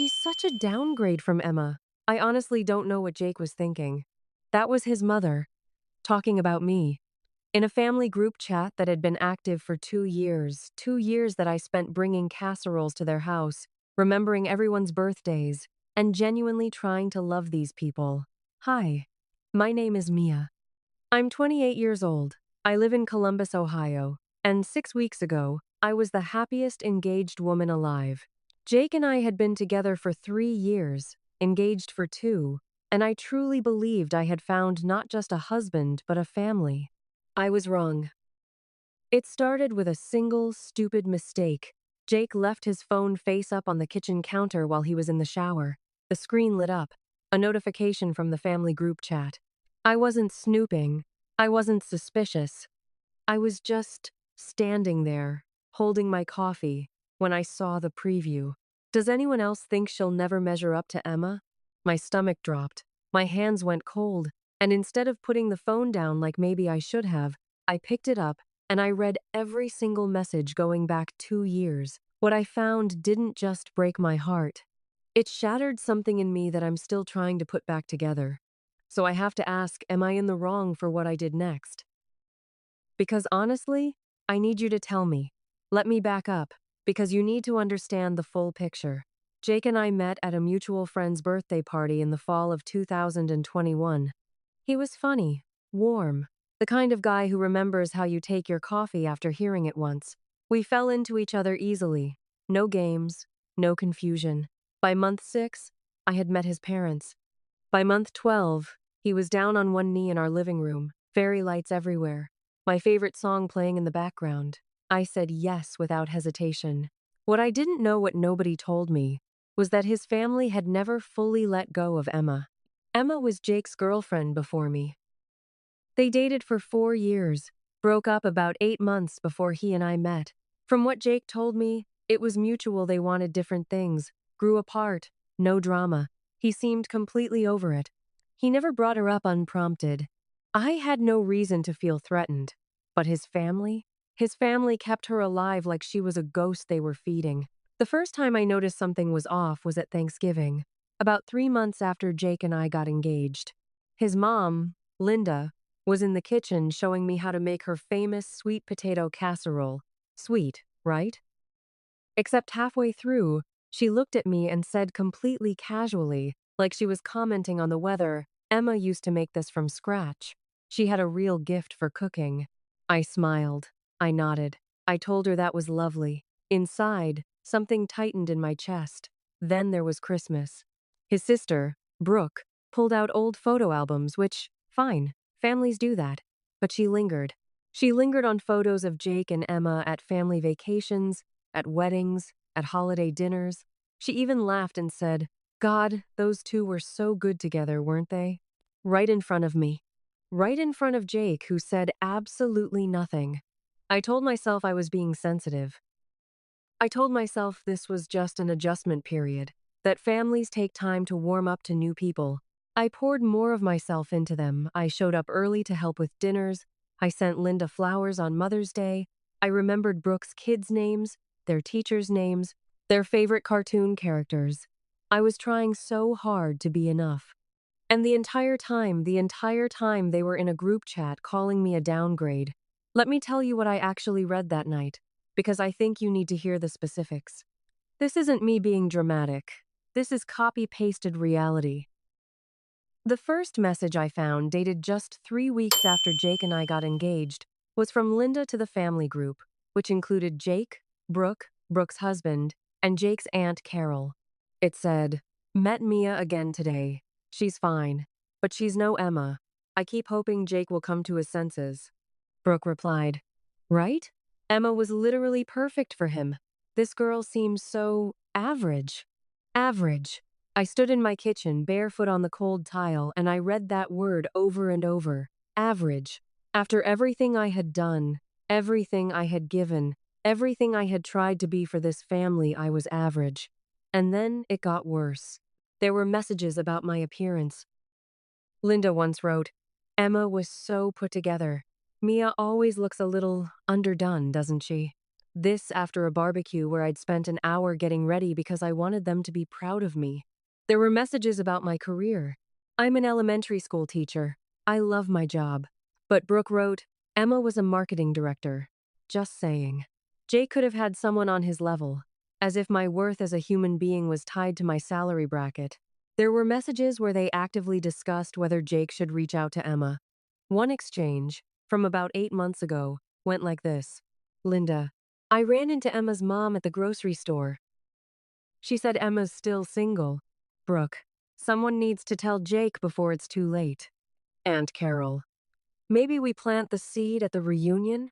She's such a downgrade from Emma. I honestly don't know what Jake was thinking. That was his mother, talking about me. In a family group chat that had been active for 2 years, 2 years that I spent bringing casseroles to their house, remembering everyone's birthdays, and genuinely trying to love these people. Hi, my name is Mia. I'm 28 years old. I live in Columbus, Ohio, and 6 weeks ago, I was the happiest engaged woman alive. Jake and I had been together for 3 years, engaged for 2, and I truly believed I had found not just a husband but a family. I was wrong. It started with a single, stupid mistake. Jake left his phone face up on the kitchen counter while he was in the shower. The screen lit up, a notification from the family group chat. I wasn't snooping. I wasn't suspicious. I was just standing there, holding my coffee, when I saw the preview. Does anyone else think she'll never measure up to Emma? My stomach dropped. My hands went cold, and instead of putting the phone down like maybe I should have, I picked it up and I read every single message going back 2 years. What I found didn't just break my heart. It shattered something in me that I'm still trying to put back together. So I have to ask, am I in the wrong for what I did next? Because honestly, I need you to tell me. Let me back up, because you need to understand the full picture. Jake and I met at a mutual friend's birthday party in the fall of 2021. He was funny, warm, the kind of guy who remembers how you take your coffee after hearing it once. We fell into each other easily. No games, no confusion. By month 6, I had met his parents. By month 12, he was down on one knee in our living room, fairy lights everywhere, my favorite song playing in the background. I said yes without hesitation. What I didn't know, what nobody told me, was that his family had never fully let go of Emma. Emma was Jake's girlfriend before me. They dated for 4 years, broke up about 8 months before he and I met. From what Jake told me, it was mutual. They wanted different things, grew apart, no drama. He seemed completely over it. He never brought her up unprompted. I had no reason to feel threatened. But his family? His family kept her alive like she was a ghost they were feeding. The first time I noticed something was off was at Thanksgiving, about 3 months after Jake and I got engaged. His mom, Linda, was in the kitchen showing me how to make her famous sweet potato casserole. Sweet, right? Except halfway through, she looked at me and said completely casually, like she was commenting on the weather, "Emma used to make this from scratch. She had a real gift for cooking." I smiled. I nodded. I told her that was lovely. Inside, something tightened in my chest. Then there was Christmas. His sister, Brooke, pulled out old photo albums, which, fine, families do that. But she lingered. She lingered on photos of Jake and Emma at family vacations, at weddings, at holiday dinners. She even laughed and said, "God, those two were so good together, weren't they?" Right in front of me. Right in front of Jake, who said absolutely nothing. I told myself I was being sensitive. I told myself this was just an adjustment period, that families take time to warm up to new people. I poured more of myself into them. I showed up early to help with dinners. I sent Linda flowers on Mother's Day. I remembered Brooke's kids' names, their teachers' names, their favorite cartoon characters. I was trying so hard to be enough. And the entire time they were in a group chat calling me a downgrade. Let me tell you what I actually read that night, because I think you need to hear the specifics. This isn't me being dramatic. This is copy-pasted reality. The first message I found, dated just 3 weeks after Jake and I got engaged, was from Linda to the family group, which included Jake, Brooke, Brooke's husband, and Jake's aunt Carol. It said, "Met Mia again today. She's fine, but she's no Emma. I keep hoping Jake will come to his senses." Brooke replied, "Right? Emma was literally perfect for him. This girl seems so average." Average. I stood in my kitchen, barefoot on the cold tile, and I read that word over and over. Average. After everything I had done, everything I had given, everything I had tried to be for this family, I was average. And then it got worse. There were messages about my appearance. Linda once wrote, "Emma was so put together. Mia always looks a little underdone, doesn't she?" This after a barbecue where I'd spent an hour getting ready because I wanted them to be proud of me. There were messages about my career. I'm an elementary school teacher. I love my job. But Brooke wrote, Emma was a marketing director. Just saying. Jake could have had someone on his level, as if my worth as a human being was tied to my salary bracket. There were messages where they actively discussed whether Jake should reach out to Emma. One exchange, from about 8 months ago, went like this. Linda, I ran into Emma's mom at the grocery store. She said Emma's still single. Brooke, someone needs to tell Jake before it's too late. Aunt Carol, maybe we plant the seed at the reunion?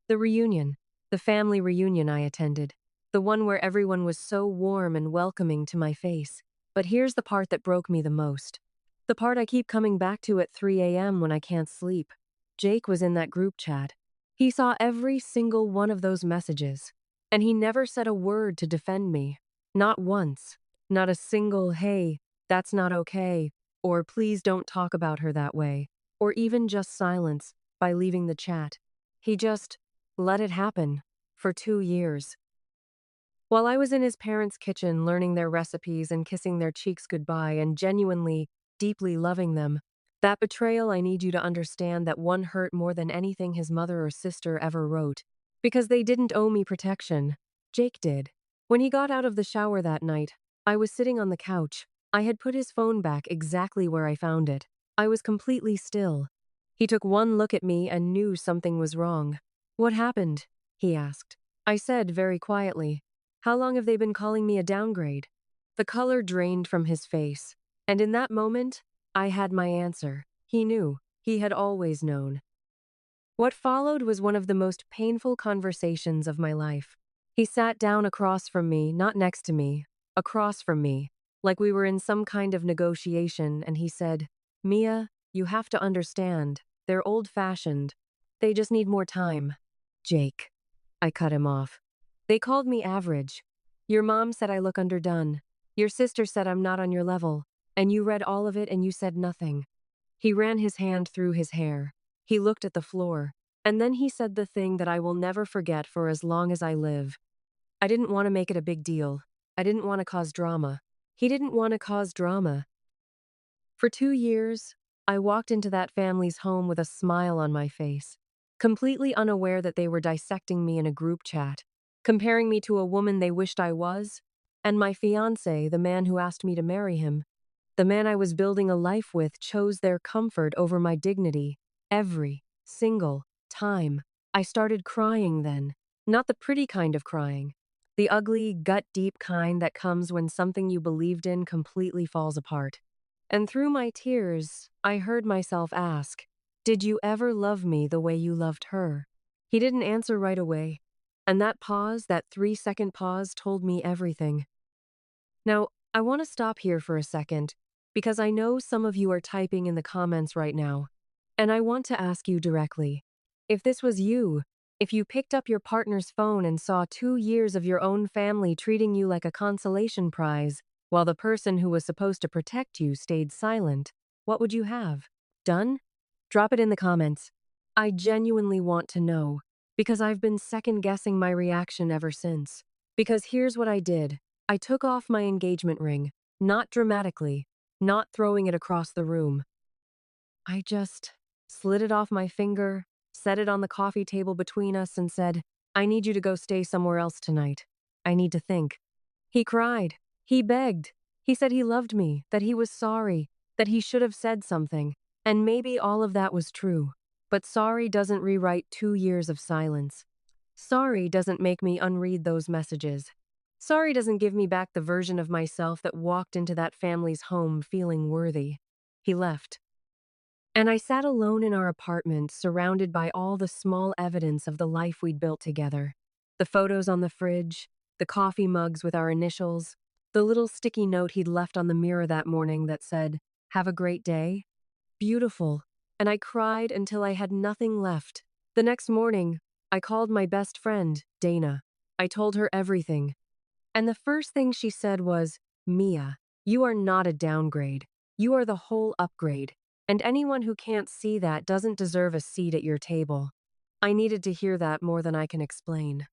The family reunion I attended. The one where everyone was so warm and welcoming to my face. But here's the part that broke me the most. The part I keep coming back to at 3 a.m. when I can't sleep. Jake was in that group chat. He saw every single one of those messages. And he never said a word to defend me. Not once. Not a single, hey, that's not okay, or please don't talk about her that way, or even just silence by leaving the chat. He just let it happen for 2 years. While I was in his parents' kitchen learning their recipes and kissing their cheeks goodbye and genuinely, deeply loving them, that betrayal I need you to understand that one hurt more than anything his mother or sister ever wrote. Because they didn't owe me protection. Jake did. When he got out of the shower that night, I was sitting on the couch. I had put his phone back exactly where I found it. I was completely still. He took one look at me and knew something was wrong. What happened? He asked. I said very quietly, how long have they been calling me a downgrade? The color drained from his face, and in that moment, I had my answer. He knew. He had always known. What followed was one of the most painful conversations of my life. He sat down across from me, not next to me, across from me, like we were in some kind of negotiation, and he said, Mia, you have to understand, they're old-fashioned. They just need more time. Jake. I cut him off. They called me average. Your mom said I look underdone. Your sister said I'm not on your level. And you read all of it and you said nothing. He ran his hand through his hair. He looked at the floor. And then he said the thing that I will never forget for as long as I live. I didn't want to make it a big deal. I didn't want to cause drama. He didn't want to cause drama. For 2 years, I walked into that family's home with a smile on my face, completely unaware that they were dissecting me in a group chat, comparing me to a woman they wished I was, and my fiancé, the man who asked me to marry him. The man I was building a life with chose their comfort over my dignity, every single time. I started crying then, not the pretty kind of crying, the ugly, gut-deep kind that comes when something you believed in completely falls apart. And through my tears, I heard myself ask, did you ever love me the way you loved her? He didn't answer right away, and that pause, that 3-second pause, told me everything. Now, I want to stop here for a second, because I know some of you are typing in the comments right now, and I want to ask you directly. If this was you, if you picked up your partner's phone and saw 2 years of your own family treating you like a consolation prize, while the person who was supposed to protect you stayed silent, what would you have done? Drop it in the comments. I genuinely want to know, because I've been second-guessing my reaction ever since. Because here's what I did. I took off my engagement ring, not dramatically, not throwing it across the room. I just slid it off my finger, set it on the coffee table between us, and said, I need you to go stay somewhere else tonight. I need to think. He cried. He begged. He said he loved me, that he was sorry, that he should have said something. And maybe all of that was true. But sorry doesn't rewrite 2 years of silence. Sorry doesn't make me unread those messages. Sorry doesn't give me back the version of myself that walked into that family's home feeling worthy. He left. And I sat alone in our apartment, surrounded by all the small evidence of the life we'd built together. The photos on the fridge, the coffee mugs with our initials, the little sticky note he'd left on the mirror that morning that said, have a great day. Beautiful. And I cried until I had nothing left. The next morning, I called my best friend, Dana. I told her everything. And the first thing she said was, Mia, you are not a downgrade. You are the whole upgrade. And anyone who can't see that doesn't deserve a seat at your table. I needed to hear that more than I can explain.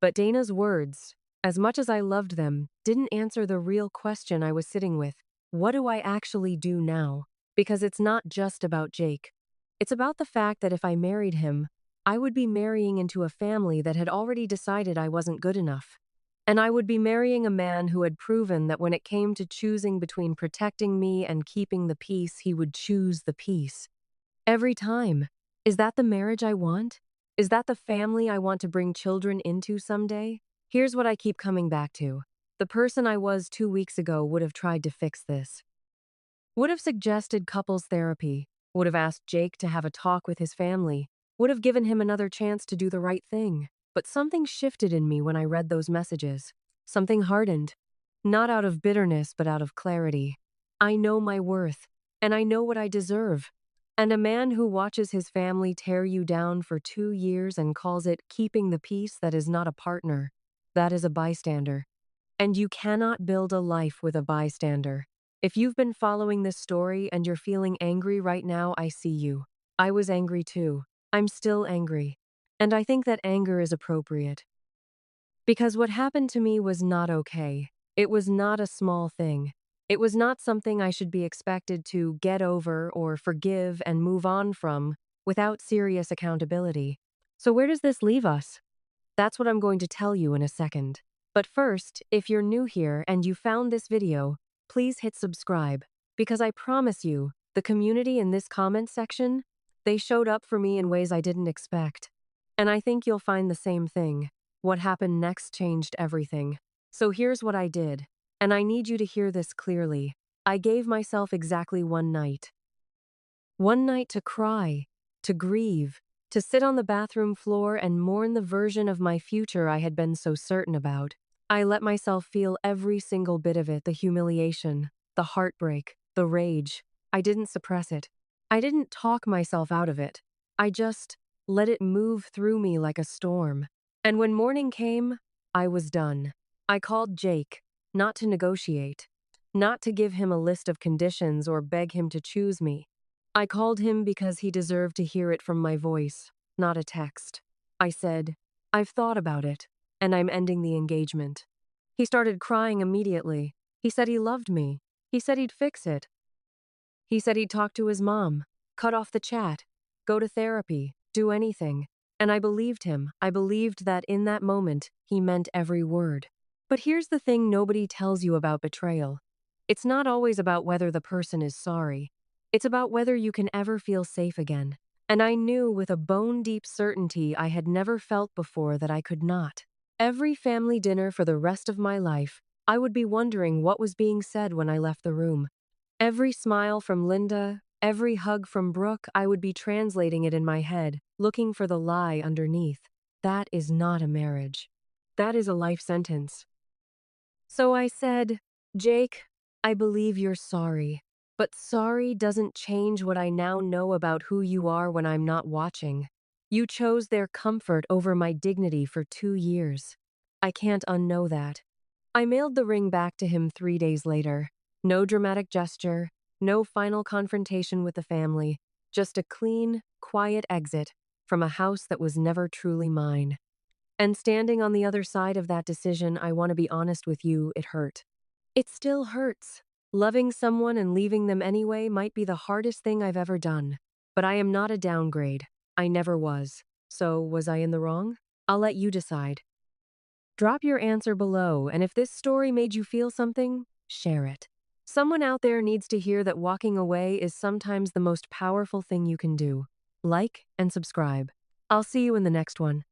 But Dana's words, as much as I loved them, didn't answer the real question I was sitting with. What do I actually do now? Because it's not just about Jake. It's about the fact that if I married him, I would be marrying into a family that had already decided I wasn't good enough. And I would be marrying a man who had proven that when it came to choosing between protecting me and keeping the peace, he would choose the peace. Every time. Is that the marriage I want? Is that the family I want to bring children into someday? Here's what I keep coming back to. The person I was 2 weeks ago would have tried to fix this. Would have suggested couples therapy. Would have asked Jake to have a talk with his family. Would have given him another chance to do the right thing. But something shifted in me when I read those messages. Something hardened. Not out of bitterness, but out of clarity. I know my worth, and I know what I deserve. And a man who watches his family tear you down for 2 years and calls it keeping the peace, that is not a partner. That is a bystander. And you cannot build a life with a bystander. If you've been following this story and you're feeling angry right now, I see you. I was angry too. I'm still angry. And I think that anger is appropriate. Because what happened to me was not okay. It was not a small thing. It was not something I should be expected to get over or forgive and move on from without serious accountability. So where does this leave us? That's what I'm going to tell you in a second. But first, if you're new here and you found this video, please hit subscribe, because I promise you, the community in this comment section, they showed up for me in ways I didn't expect. And I think you'll find the same thing. What happened next changed everything. So here's what I did, and I need you to hear this clearly. I gave myself exactly one night. One night to cry, to grieve, to sit on the bathroom floor and mourn the version of my future I had been so certain about. I let myself feel every single bit of it, the humiliation, the heartbreak, the rage. I didn't suppress it. I didn't talk myself out of it. I just let it move through me like a storm. And when morning came, I was done. I called Jake, not to negotiate, not to give him a list of conditions or beg him to choose me. I called him because he deserved to hear it from my voice, not a text. I said, I've thought about it, and I'm ending the engagement. He started crying immediately. He said he loved me. He said he'd fix it. He said he'd talk to his mom, cut off the chat, go to therapy, do anything. And I believed him. I believed that in that moment, he meant every word. But here's the thing nobody tells you about betrayal. It's not always about whether the person is sorry. It's about whether you can ever feel safe again. And I knew with a bone-deep certainty I had never felt before that I could not. Every family dinner for the rest of my life, I would be wondering what was being said when I left the room. Every smile from Linda, every hug from Brooke, I would be translating it in my head, looking for the lie underneath. That is not a marriage. That is a life sentence. So I said, Jake, I believe you're sorry. But sorry doesn't change what I now know about who you are when I'm not watching. You chose their comfort over my dignity for 2 years. I can't unknow that. I mailed the ring back to him 3 days later. No dramatic gesture, no final confrontation with the family, just a clean, quiet exit from a house that was never truly mine. And standing on the other side of that decision, I want to be honest with you, it hurt. It still hurts. Loving someone and leaving them anyway might be the hardest thing I've ever done. But I am not a downgrade. I never was. So, was I in the wrong? I'll let you decide. Drop your answer below, and if this story made you feel something, share it. Someone out there needs to hear that walking away is sometimes the most powerful thing you can do. Like and subscribe. I'll see you in the next one.